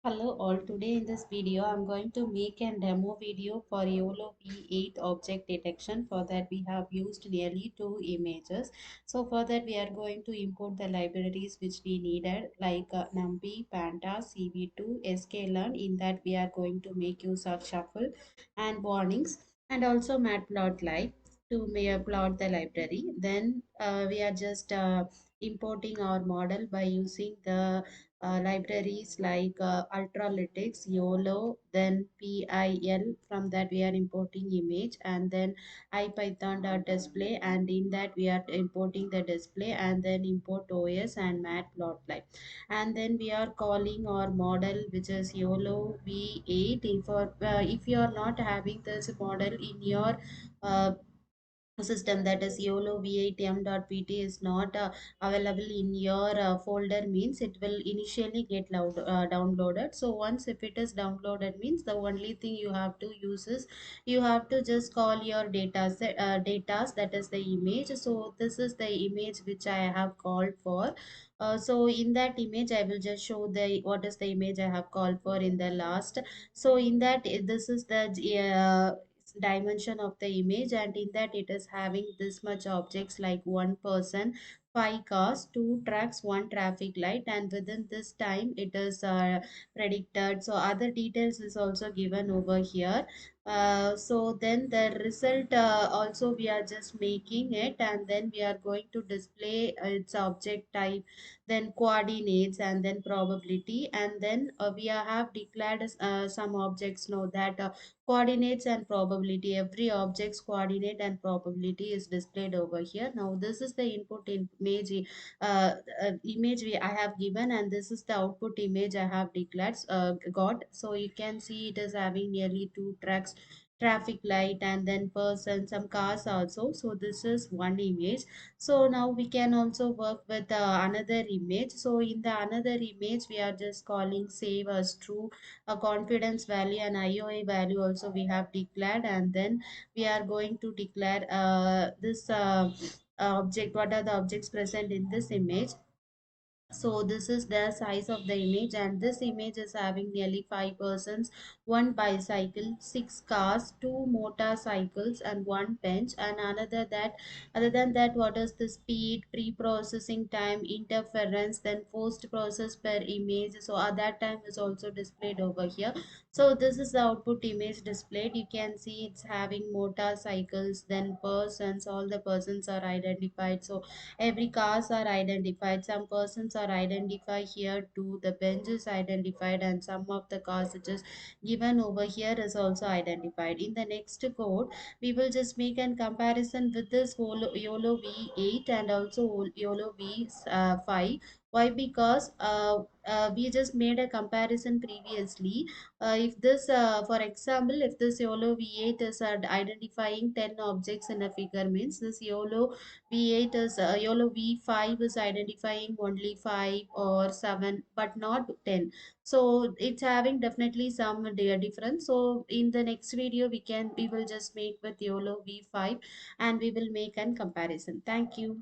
Hello all, today in this video I'm going to make a demo video for YOLO V8 object detection. For that we have used nearly two images. So for that we are going to import the libraries which we needed like NumPy, Panda, CV2, sklearn. In that we are going to make use of shuffle and warnings and also matplotlib to plot the library. Then we are just importing our model by using the libraries like ultralytics, yolo, then pil. From that we are importing image, and then ipython.display, and in that we are importing the display, and then import os and matplotlib. And then we are calling our model which is yolo v8. If you are not having this model in your uh, system, that is YOLO V8M.pt is not available in your folder, means it will initially get downloaded. So once if it is downloaded means the only thing you have to use is you have to just call your data set datas, that is the image. So this is the image which I have called for. So in that image I will just show the what is the image I have called for in the last. So in that this is the dimension of the image, and in that it is having this much objects like one person, five cars, two trucks, one traffic light, and within this time it is predicted. So other details is also given over here. So then the result also we are just making it, and then we are going to display its object type, then coordinates, and then probability. And then have declared some objects now that coordinates and probability, every object's coordinate and probability is displayed over here. Now this is the input image, image I have given, and this is the output image I have declared got. So you can see it is having nearly two tracks, traffic light, and then person, some cars also. So this is one image. So now we can also work with another image. So in the another image we are just calling save as true, a confidence value and IOA value also we have declared. And then we are going to declare this object, what are the objects present in this image. So this is the size of the image, and this image is having nearly five persons, one bicycle, six cars, two motorcycles, and one bench. And another that, other than that, what is the speed, pre-processing time, interference, then post process per image. So at that time is also displayed over here. So this is the output image displayed. You can see it's having motorcycles, then persons, all the persons are identified. So every cars are identified, some persons are identified here too, the bench is identified, and some of the cars which is given over here is also identified. In the next code we will just make a comparison with this YOLO V8 and also YOLO V5. Why? Because we just made a comparison previously. If this for example, if this YOLO V8 is identifying 10 objects in a figure, means this YOLO V8 is YOLO V5 is identifying only 5 or 7 but not 10. So it's having definitely some difference. So in the next video we will just make with YOLO V5 and we will make an comparison. Thank you.